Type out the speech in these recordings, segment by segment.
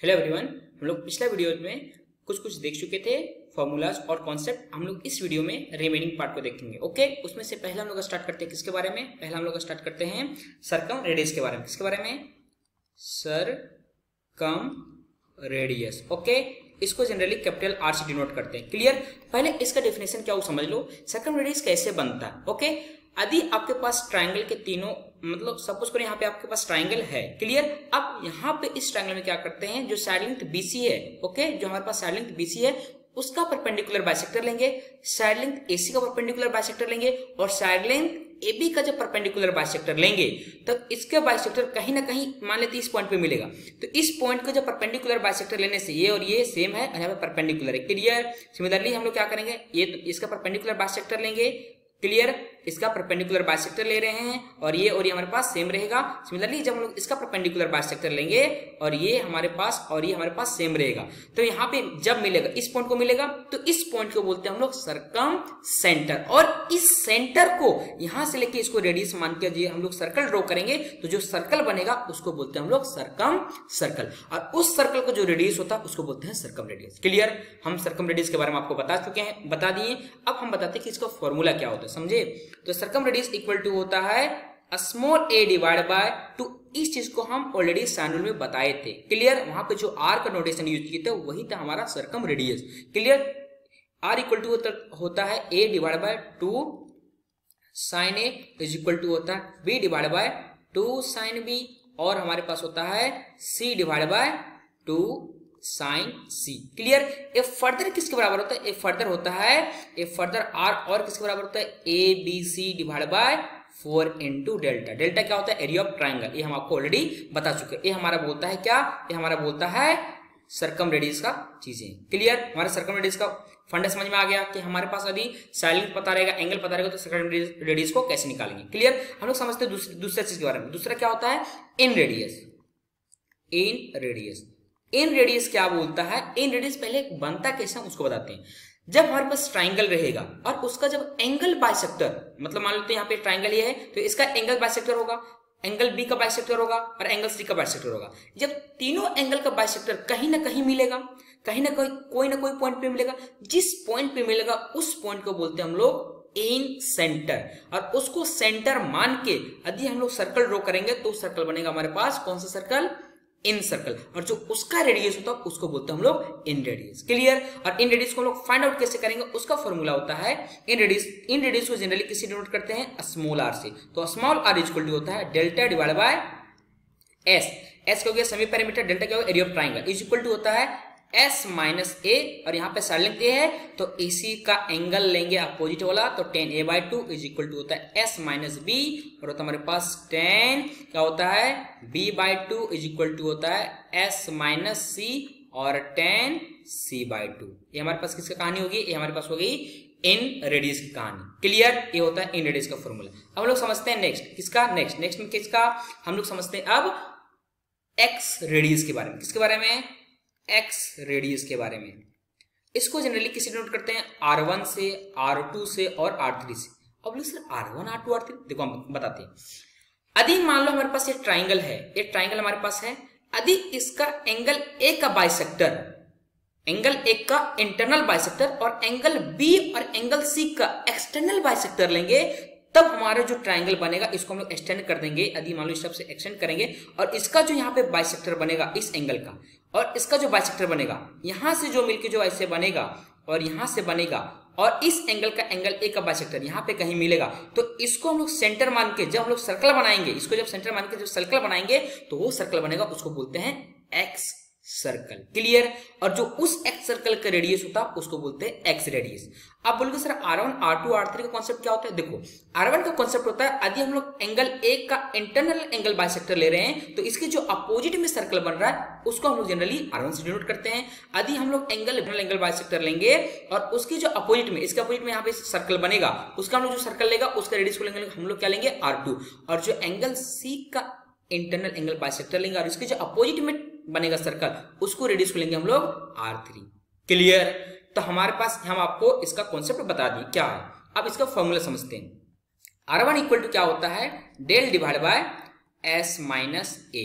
Hello everyone, हम लोग पिछला वीडियो में कुछ देख चुके थे फॉर्मूलाज और कॉन्सेप्ट। हम लोग इस वीडियो में रिमेनिंग पार्ट को देखेंगे। ओके, उसमें से पहले हम लोग स्टार्ट करते हैं किसके बारे में? पहले हम लोग स्टार्ट करते हैं सरकम रेडियस के बारे में। किसके बारे में? सरकम रेडियस। ओके, इसको जनरली कैपिटल आर से डिनोट करते हैं। क्लियर? पहले इसका डेफिनेशन क्या वो समझ लो। सरकम रेडियस कैसे बनता है? ओके, यदि आपके पास ट्राइंगल के तीनों मतलब सपोज करें यहाँ पे आपके पास ट्राइंगल है। क्लियर? अब यहाँ पे इस ट्राइंगल में क्या करते हैं, जो साइड लेंथ बीसी है, ओके, जो हमारे पास साइड लेंथ बीसी है उसका परपेंडिकुलर बाइसेक्टर लेंगे, साइड लेंथ एसी का परपेंडिकुलर बाइसेक्टर लेंगे और साइड लेंथ एबी का जब परपेंडिकुलर बाइसेक्टर लेंगे तब इसके बाइसेक्टर कहीं ना कहीं मान लेते इस पॉइंट पे मिलेगा। तो इस पॉइंट का जब परपेंडिकुलर बाइसेक्टर लेने से ये और ये सेम है, यहाँ पे परपेंडिकुलर है। क्लियर? सिमिलरली हम लोग क्या करेंगे, ये इसका परपेंडिकुलर बाइसेक्टर लेंगे। क्लियर? इसका परपेंडिकुलर बाइसेक्टर ले रहे हैं और ये हमारे पास सेम रहेगा। सिमिलरली जब हम लोग इसका परपेंडिकुलर बाइसेक्टर लेंगे और ये हमारे पास सेम रहेगा, तो यहाँ पे जब मिलेगा इस पॉइंट को मिलेगा तो इस पॉइंट को बोलते हैं हम लोग सरकम सेंटर। और इस सेंटर को यहां से लेके इसको रेडियस मान के हम लोग सर्कल ड्रॉ करेंगे तो जो सर्कल बनेगा उसको बोलते हैं हम लोग सरकम सर्कल, और उस सर्कल का जो रेडियस होता है उसको बोलते हैं सरकम रेडियस। क्लियर? हम सरकम रेडियस के बारे में आपको बता दिए। अब हम बताते हैं कि इसका फॉर्मूला क्या होता है। समझे? तो सरकम रेडियस इक्वल टू होता है स्मॉल a डिवाइड बाय 2। इस चीज को हम ऑलरेडी साइड रूल में बताए थे। क्लियर? वहां पे जो r का नोटेशन यूज किए थे वही था हमारा circumradius. Clear? r equal to होता है a divide by 2 sine a is equal to होता है b divide by 2 sine b, और हमारे पास होता है c divide by 2 sine C. Clear? A further किसके बराबर होता है? ए फर्दर होता है आर और किसके बराबर होता है? A B C divide by 4 into delta. Delta क्या होता है? Area of triangle. ये हम आपको ऑलरेडी बता चुके हैं। ये हमारा बोलता है क्या? ये हमारा बोलता है सरकम रेडियस का चीजें। क्लियर? हमारे सरकम रेडियस का फंडा समझ में आ गया कि हमारे पास यदि साइड लेंथ पता रहेगा, एंगल पता रहेगा तो सरकम रेडियस को कैसे निकालेंगे। क्लियर? हम लोग समझते हैं दूसरा चीज के बारे में। दूसरा क्या होता है? इन रेडियस। इन रेडियस क्या बोलता है? इन रेडियस पहले बनता कैसे हम उसको बताते हैं। जब हमारे पास ट्राइंगल रहेगा और उसका जब एंगल बाइसेक्टर, मतलब मान लेते हैं यहाँ पे ट्राइंगल ये है तो इसका एंगल बाइसेक्टर होगा, एंगल बी का बाइसेक्टर होगा और एंगल सी का बाइसेक्टर होगा। जब तीनों एंगल का बाइसेक्टर कहीं ना कहीं मिलेगा, कहीं ना कोई पॉइंट पे मिलेगा, जिस पॉइंट पे मिलेगा उस पॉइंट को बोलते हैं हम लोग इन सेंटर। और उसको सेंटर मान के यदि हम लोग सर्कल ड्रॉ करेंगे तो सर्कल बनेगा हमारे पास कौन सा सर्कल? इन सर्कल। और जो उसका रेडियस होता है उसको बोलते हैं हम लोग इन रेडियस। क्लियर? और इन रेडियस को हम लोग फाइंड आउट कैसे करेंगे? उसका फॉर्मूला होता है इन रेडियस को जनरली किसी डिनोट करते हैं स्मॉल आर से। तो स्मॉल आर इक्वल टू होता है delta divide by S. S क्या हो गया? Semi perimeter. डेल्टा क्या होगा? Area of triangle is equal to होता है एस माइनस ए, और यहाँ पे साइड लेंथ ए है तो एसी का एंगल लेंगे अपोजिट वाला, तो 10a by 2 is equal to होता है एस माइनस बी, और होता है हमारे पास 10 क्या होता है? b by 2 is equal to होता है एस माइनस सी और 10 c बाई 2। ये हमारे पास किसकी कहानी होगी? ये हमारे पास हो गई इन रेडियस की कहानी। क्लियर? ये होता है इन रेडियस का फॉर्मूला। अब हम लोग समझते हैं नेक्स्ट किसका? नेक्स्ट में किसका हम लोग समझते हैं अब एक्स रेडियस के बारे में। किसके बारे में? एक्स रेडियस के बारे में। इसको जनरली किसी नोट करते हैं R1 से, R2 से और R3 से। अब लोग सर R1 R2 R3 देखो हम बताते हैं। यदि मान लो हमारे पास एक ट्राइंगल है, एक ट्राइंगल हमारे पास है, यदि इसका एंगल ए का बाइसेक्टर, एंगल ए का इंटरनल बाइसेक्टर और एंगल बी और एंगल सी का एक्सटर्नल बाइसेक्टर लेंगे तब हमारा जो ट्राइंगल बनेगा इसको हम लोग एक्सटेंड कर देंगे। यदि मान लो इस सबसे एक्सटेंड करेंगे और इसका जो यहाँ पे बाइसेक्टर बनेगा इस एंगल का और इसका जो बाइसेक्टर बनेगा यहां से जो मिलके जो ऐसे बनेगा और यहां से बनेगा और इस एंगल का एंगल ए का बाइसेक्टर यहाँ पे कहीं मिलेगा, तो इसको हम लोग सेंटर मान के जब हम लोग सर्कल बनाएंगे, इसको जब सेंटर मान के जब सर्कल बनाएंगे तो वो सर्कल बनेगा, उसको बोलते हैं एक्स सर्कल। क्लियर? और जो उस एक्स सर्कल का रेडियस होता है उसको बोलते हैं एक्स रेडियस। आप बोलोगे सर R1 R2 R3 का कॉन्सेप्ट क्या होता है? देखो R1 का कॉन्सेप्ट होता है यदि हम लोग एंगल ए का इंटरनल एंगल बाइसेक्टर ले रहे हैं तो इसके जो अपोजिट में सर्कल बन रहा है उसको हम लोग जनरली R1 से डिनोट करते हैं। यदि हम लोग एंगल बाइसेक्टर लेंगे और उसके जो अपोजिट में, इसके अपोजिट में यहाँ पे सर्कल बनेगा, उसका हम लोग जो सर्कल लेगा उसका रेडियस को लेंगे हम लोग क्या लेंगे? R2। और जो एंगल सी का इंटरनल एंगल बाइसेक्टर लेंगे और इसके जो अपोजिट में बनेगा सर्कल उसको रेडियस को लेंगे हम लोग R3। क्लियर? तो हमारे पास हम आपको इसका कॉन्सेप्ट बता दिए क्या है। अब इसका फॉर्मूला समझते हैं। R1 इक्वल टू क्या होता है? Del divide by S minus A.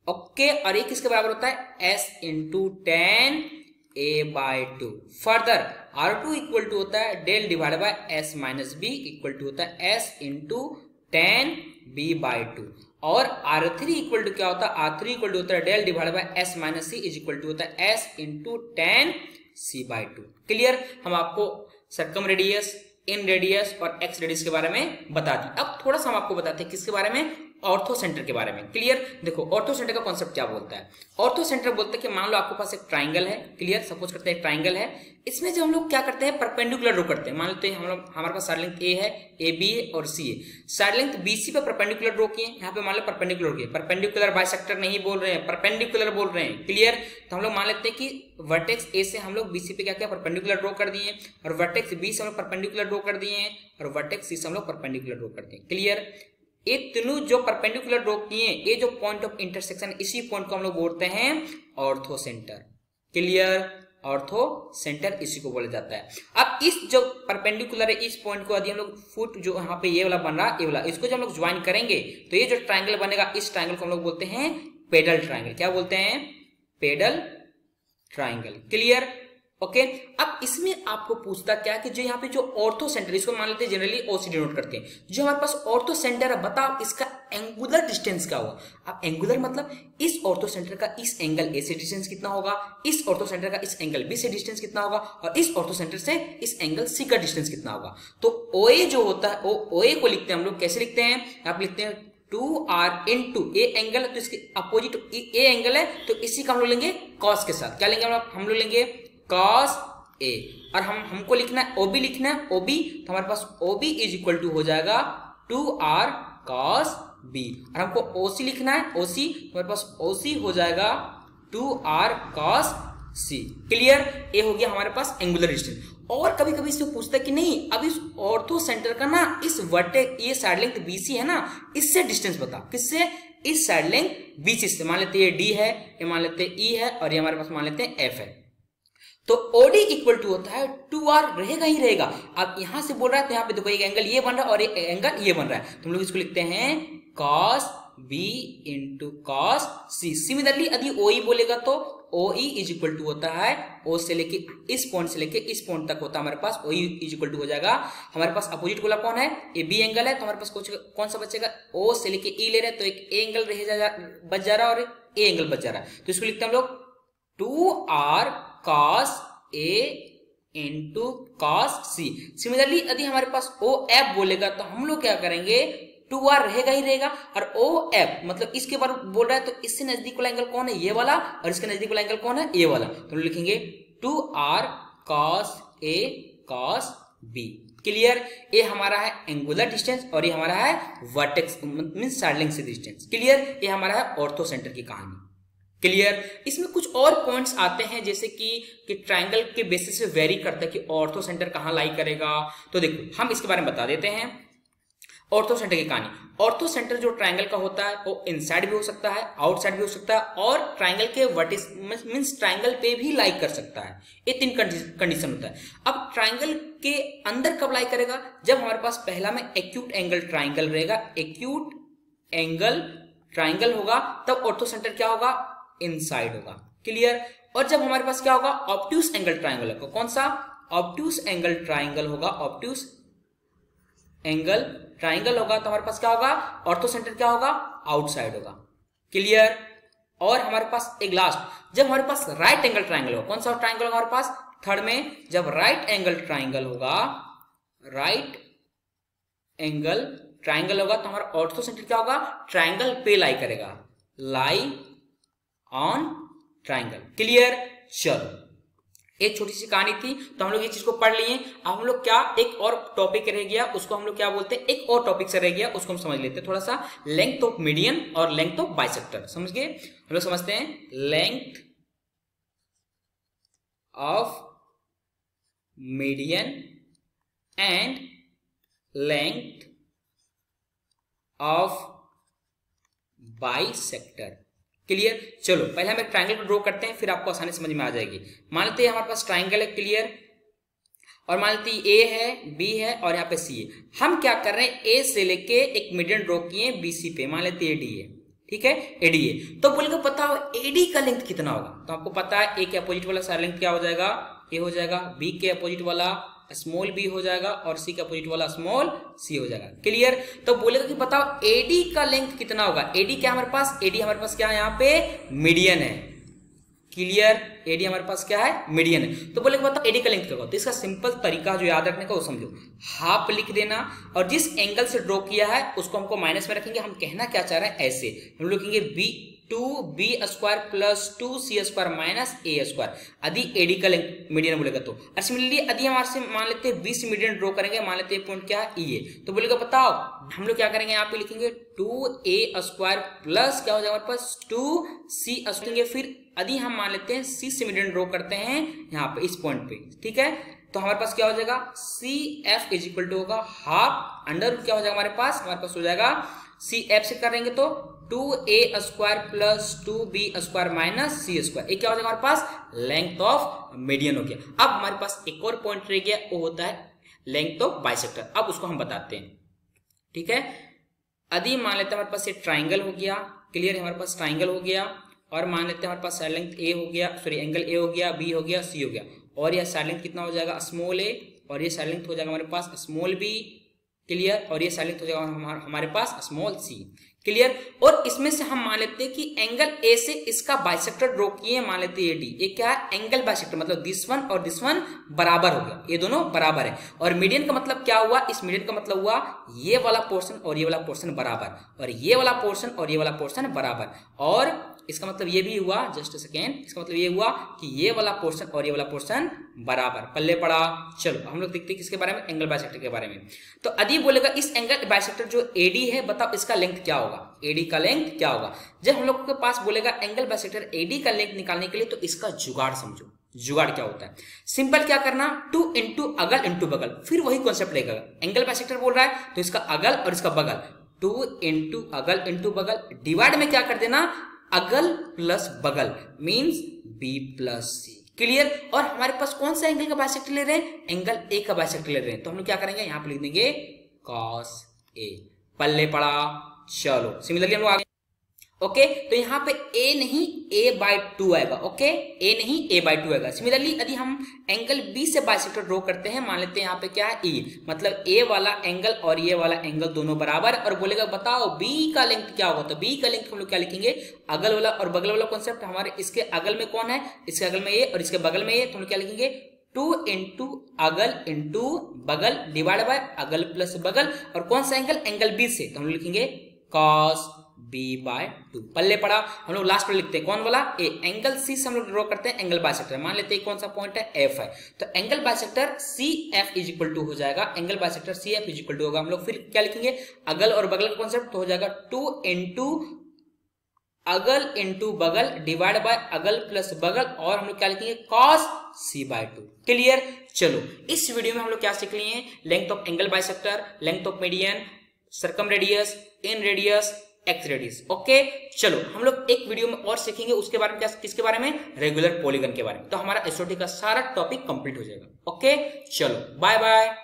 Okay, और ये किसके बराबर होता है, s into 10a/2। Further R2 equal to होता है del divide by s minus B equal to होता है s इंटू 10b/2। और R3 इक्वल टू क्या होता है, R3 इक्वल टू होता है del divide by s minus C is equal to होता है s इंटू 10c/2। क्लियर। हम आपको सर्कम रेडियस, इन रेडियस और एक्स रेडियस के बारे में बता दी। अब थोड़ा सा हम आपको बताते हैं किसके बारे में, ऑर्थो सेंटर के बारे में। क्लियर। देखो ऑर्थो सेंटर का कॉन्सेप्ट क्या बोलता है, ऑर्थो सेंटर बोलते हैं कि मान लो आपके पास एक ट्राइंगल है। क्लियर। सपोज करते हैं एक ट्राइंगल है, इसमें जब हम लोग क्या करते हैं, परपेंडिकुलर ड्रॉ करते हैं। मान लेते हैं हम लोग, हमारे पास साइड लेंथ ए है, ए बी है और सी है। साइड लेंथ बीसी पे परपेंडिकुलर ड्रॉ किए, यहाँ पे मान लो परपेंडिकुलर किए, परपेंडिकुलर बाइसेक्टर नहीं बोल रहे हैं, परपेंडिकुलर बोल रहे हैं। क्लियर। तो हम लोग मान लेते हैं कि वर्टेक्स ए से हम लोग बीसी पे क्या किया, परपेंडिकुलर ड्रॉ कर दिए, और वर्टेक्स बी से हम लोग परपेंडिकुलर ड्रॉ कर दिए हैं, और वर्टेक्स सी से हम लोग परपेंडिकुलर ड्रॉ कर दिए। क्लियर। ये तीनों जो परपेंडिकुलर ड्रॉ किए, ये जो पॉइंट ऑफ इंटरसेक्शन, इसी पॉइंट को हम लोग बोलते हैं ortho centre. Clear. Ortho centre इसी को बोला जाता है। अब इस जो परपेंडिकुलर है, इस पॉइंट को यदि हम लोग फुट जो यहाँ पे ये वाला बन रहा है, ये वाला, इसको जब हम लोग ज्वाइन करेंगे तो ये जो ट्राइंगल बनेगा, इस ट्राइंगल को हम लोग बोलते हैं पेडल ट्राइंगल। क्या बोलते हैं, पेडल ट्राइंगल। क्लियर। ओके। अब इसमें आपको पूछता क्या कि जो यहाँ पे जो ऑर्थो सेंटर, इसको मान लेते हैं जनरली ओसी डिनोट करते हैं, जो हमारे पास ऑर्थो सेंटर है, बताओ इसका एंगुलर डिस्टेंस क्या होगा। अब एंगुलर मतलब इस ऑर्थो सेंटर का इस एंगल ए से डिस्टेंस कितना होगा, इस ऑर्थो सेंटर का इस एंगल बी से डिस्टेंस कितना होगा, और इस ऑर्थो सेंटर से इस एंगल सी का डिस्टेंस कितना होगा। तो ओए जो होता है, ओए को लिखते हैं हम लोग, कैसे लिखते हैं, आप लिखते हैं 2r इंटू ए एंगल, तो इसके अपोजिट ए एंगल है, तो इसी का हम लोग लेंगे कॉस के साथ। क्या लेंगे हम लोग लेंगे कॉस ए, और हमको लिखना है ओबी, लिखना है ओबी, तो हमारे पास ओबी इज इक्वल टू हो जाएगा 2r कॉस बी, और हमको ओसी लिखना है ओसी, तो हमारे पास ओसी हो जाएगा 2r कॉस सी। क्लियर। ये हो गया हमारे पास एंगुलर डिस्टेंस। और कभी कभी इससे पूछता है कि नहीं, अब इस ऑर्थो सेंटर का ना इस वर्टेक्स, ये साइड लेंथ बीसी है ना, इससे डिस्टेंस बता। किससे, इस साइड लेंथ बीसी से। मान लेते हैं ये डी है, ये मान लेते हैं ई है, और ये हमारे पास मान लेते हैं एफ है। तो OD इक्वल टू होता है 2r, रहेगा ही रहेगा। अब यहां से बोल रहा है तो यहाँ पे देखो एक एंगल ये बन रहा है और एक एंगल ये बन रहा है, तो हम लोग इसको लिखते हैं cos B into cos C। Similarly यदि OE बोलेगा तो OE इज इक्वल टू होता है, O से लेके इस पॉइंट से लेके इस पॉइंट तक होता है हमारे पास, OE इज इक्वल टू हो जाएगा, हमारे पास अपोजिट वाला कौन है, ये B एंगल है, तो हमारे पास कौन सा बचेगा, O से लेके E ले रहे हैं, तो एक A एंगल बच जा रहा है और A एंगल बच जा रहा है, तो इसको लिखते हैं हम लोग 2r cos A into cos C। Similarly यदि हमारे पास OF बोलेगा तो हम लोग क्या करेंगे, 2r रहेगा ही रहेगा, और OF मतलब इसके बारे में बोल रहा है, तो इससे नजदीक वाला एंगल कौन है, ये वाला, और इसके नजदीक वाला एंगल कौन है, ये वाला, तो हम लिखेंगे 2r cos A cos B। Clear. ये हमारा है एंगुलर डिस्टेंस, और ये हमारा है वर्टेक्स मींस साइड लेंथ से डिस्टेंस। क्लियर। ये हमारा है ऑर्थो सेंटर की कहानी। क्लियर। इसमें कुछ और पॉइंट्स आते हैं, जैसे कि ट्राइंगल के बेसिस पे वेरी करता है कि ऑर्थो सेंटर कहाँ लाई करेगा। तो देखो हम इसके बारे में बता देते हैं ऑर्थो सेंटर की कहानी। ऑर्थो सेंटर जो ट्राइंगल का होता है वो इनसाइड भी हो सकता है, आउटसाइड भी हो सकता है, और ट्राइंगल के वर्टिस मींस ट्राइंगल पे भी लाई कर सकता है। ये 3 कंडीशन होता है। अब ट्राइंगल के अंदर कब लाई करेगा, जब हमारे पास पहला में एक्यूट एंगल ट्राइंगल रहेगा, एक्यूट एंगल ट्राइंगल होगा, तब ऑर्थो सेंटर क्या होगा, इनसाइड होगा। क्लियर। और जब हमारे पास क्या होगा, ऑब्ट्यूस एंगल ट्राइंगल होगा, कौन सा, ऑब्ट्यूस एंगल ट्राइंगल होगा, ऑब्ट्यूस एंगल ट्राइंगल होगा, तो हमारे पास क्या होगा, ऑर्थो सेंटर क्या होगा, आउटसाइड होगा। क्लियर। और हमारे पास एक लास्ट, जब हमारे पास राइट एंगल ट्राइंगल होगा, कौन सा ट्राइंगल होगा हमारे पास, थर्ड में, जब राइट एंगल ट्राइंगल होगा, राइट एंगल ट्राइंगल होगा, तो हमारा ऑर्थो सेंटर क्या होगा, ट्राइंगल पे लाई करेगा, लाई ऑन ट्राइंगल। क्लियर। चलो एक छोटी सी कहानी थी, तो हम लोग ये चीज को पढ़ लिए। अब हम लोग क्या, एक और टॉपिक रह गया, उसको हम लोग क्या बोलते हैं, एक और टॉपिक से रह गया, उसको हम समझ लेते हैं थोड़ा सा, लेंथ ऑफ मीडियन और लेंथ ऑफ बाइसेक्टर। समझ गए। हम लोग समझते हैं length of median and length of bisector. Clear. चलो पहले हम एक ट्राइंगल को ड्रॉ करते हैं, फिर आपको आसानी समझ में आ जाएगी। मान लेते हैं हमारे पास ट्राइंगल है। क्लियर। और मान लेते हैं ए है, बी है और यहाँ पे सी है। हम क्या कर रहे हैं, ए से लेके एक मीडियन ड्रॉ किए बीसी पे, मान लेते हैं डी है, ठीक है, एडी है। तो बोलेगा बताओ एडी का लेंथ कितना होगा। तो आपको पता है ए के अपोजिट वाला सारा लेंथ क्या हो जाएगा, ए हो जाएगा, बी के अपोजिट वाला स्मॉल बी हो जाएगा और सी का अपोजिट वाला स्मॉल सी हो जाएगा। क्लियर। तो बोलेगा कि बताओ एडी का लेंथ कितना होगा। एडी क्या हमारे पास, एडी हमारे पास क्या है यहाँ पे मीडियन है। क्लियर, एडी हमारे पास क्या है, मीडियन है। तो बोलेगा बताओ एडी का लेंथ क्या होगा। तो इसका सिंपल तरीका जो याद रखने का वो समझो, हाफ लिख देना और जिस एंगल से ड्रॉ किया है उसको हमको माइनस में रखेंगे। हम कहना क्या चाह रहे हैं, ऐसे हम लिखेंगे b 2b square plus 2c square minus a square, यदि एडी का लेंथ मीडियन बोलेगा तो। और सिमिलरली यदि हमारे से मान लेते हैं 20 मीडियन ड्रॉ करेंगे, मान लेते हैं पॉइंट क्या है e है, तो बोलेगा बताओ हम लोग क्या करेंगे, यहाँ पे लिखेंगे 2a स्क्वायर प्लस क्या हो जाएगा हमारे पास 2c स्क्वायर। फिर यदि हम मान लेते हैं c से मीडियन ड्रॉ करते हैं यहाँ पे इस पॉइंट पे, ठीक है, तो हमारे पास क्या हो जाएगा CF इज इक्वल टू होगा हाफ अंडर क्या हो जाएगा हमारे पास हो जाएगा CF से करेंगे तो 2a square plus 2b square minus c square, ये क्या हो जाएगा हमारे पास लेंथ ऑफ मीडियन हो गया। अब हमारे पास एक और पॉइंट रह गया, वो होता है लेंथ ऑफ बाइसेक्टर। अब उसको हम बताते हैं, ठीक है। यदि मान लेते हैं हमारे पास ये ट्राइंगल हो गया, क्लियर, हमारे पास ट्राइंगल हो गया और मान लेते हैं हमारे पास साइड लेंथ ए हो गया, सॉरी एंगल ए हो गया, बी हो गया, सी हो गया और यह साइड लेंथ कितना हो जाएगा स्मॉल ए और ये साइड लेंथ हो जाएगा हमारे पास स्मॉल बी, क्लियर, और ये साइड लेंथ हो जाएगा हमारे पास स्मॉल सी, क्लियर। और इसमें से हम मान लेते हैं कि एंगल ए से इसका बाइसेक्टर ड्रॉ किए, मान लेते हैं डी, ये क्या है एंगल बाइसेक्टर, मतलब दिस वन और दिस वन बराबर हो गया, ये दोनों बराबर है। और मीडियन का मतलब क्या हुआ, इस मीडियन का मतलब हुआ ये वाला पोर्शन और ये वाला पोर्शन बराबर और ये वाला पोर्शन और ये वाला पोर्शन बराबर, और इसका मतलब ये भी हुआ, जस्ट सेकेंड, इसका मतलब ये हुआ कि ये वाला पोर्शन और ये वाला पोर्शन बराबर। पल्ले पड़ा। चलो हम लोग देखते हैं किसके बारे में, एंगल बाइसेक्टर के बारे में। तो यदि बोलेगा इस एंगल बाइसेक्टर जो एडी है, बताओ इसका लेंथ क्या होगा, एडी का लेंथ क्या होगा। जब हम लोग के पास बोलेगा एंगल बाइसेक्टर एडी का लेंथ निकालने के लिए, तो इसका जुगाड़ समझो। जुगाड़ क्या होता है, सिंपल क्या करना, 2 इंटू अगल इंटू बगल, फिर वही कॉन्सेप्ट लेगा। एंगल बाइसेक्टर बोल रहा है तो इसका अगल और इसका बगल, 2 इंटू अगल इंटू बगल, डिवाइड में क्या कर देना अगल प्लस बगल मींस b प्लस सी, क्लियर। और हमारे पास कौन सा एंगल का बाइसेक्टर ले रहे हैं, एंगल ए का बाइसेक्टर ले रहे हैं, तो हम लोग क्या करेंगे यहाँ पे लिख देंगे cos a, पल्ले पड़ा। चलो सिमिलरली हम लोग आगे, ओके, तो यहाँ पे a नहीं a/2 आएगा, ओके, a नहीं a/2 आएगा। सिमिलरली यदि हम एंगल b से बाइसेक्टर ड्रॉ करते हैं, मान लेते हैं यहाँ पे क्या है e, मतलब a वाला एंगल और ये वाला एंगल दोनों बराबर, और बोलेगा बताओ b का लेंथ क्या होगा, तो b का लेंथ हम लोग क्या लिखेंगे, अगल वाला और बगल वाला कॉन्सेप्ट, हमारे इसके अगल में कौन है, इसके अगल में ये और इसके बगल में ये, तो हम लोग क्या लिखेंगे 2 इंटू अगल इंटू बगल डिवाइड बाय अगल प्लस बगल, और कौन सा एंगल, एंगल बी से, तो हम लोग लिखेंगे cos b/2, पल्ले पड़ा। हम लोग लास्ट पर लिखते हैं कौन वाला, ए, एंगल सी से हम लोग ड्रॉ करते हैं एंगल बाइसेक्टर, मान लेते हैं कौन सा पॉइंट है एफ है, तो angle bisector CF is equal to हो जाएगा, angle bisector CF is equal to होगा, हम लोग फिर क्या लिखेंगे अगल और बगल का कॉन्सेप्ट, तो हो जाएगा 2 इंटू अगल इंटू बगल डिवाइड बाय अगल प्लस बगल, और हम लोग क्या लिखेंगे cos c/2, क्लियर। चलो इस वीडियो में हम लोग क्या सीख लिए हैं, length of angle bisector, length of median, circum radius, in radius, x radius, okay. चलो हम लोग एक वीडियो में और सीखेंगे उसके बारे में, क्या किसके बारे में, रेगुलर पॉलीगन के बारे में, तो हमारा एसओटी का सारा टॉपिक कंप्लीट हो जाएगा, ओके। चलो बाय बाय।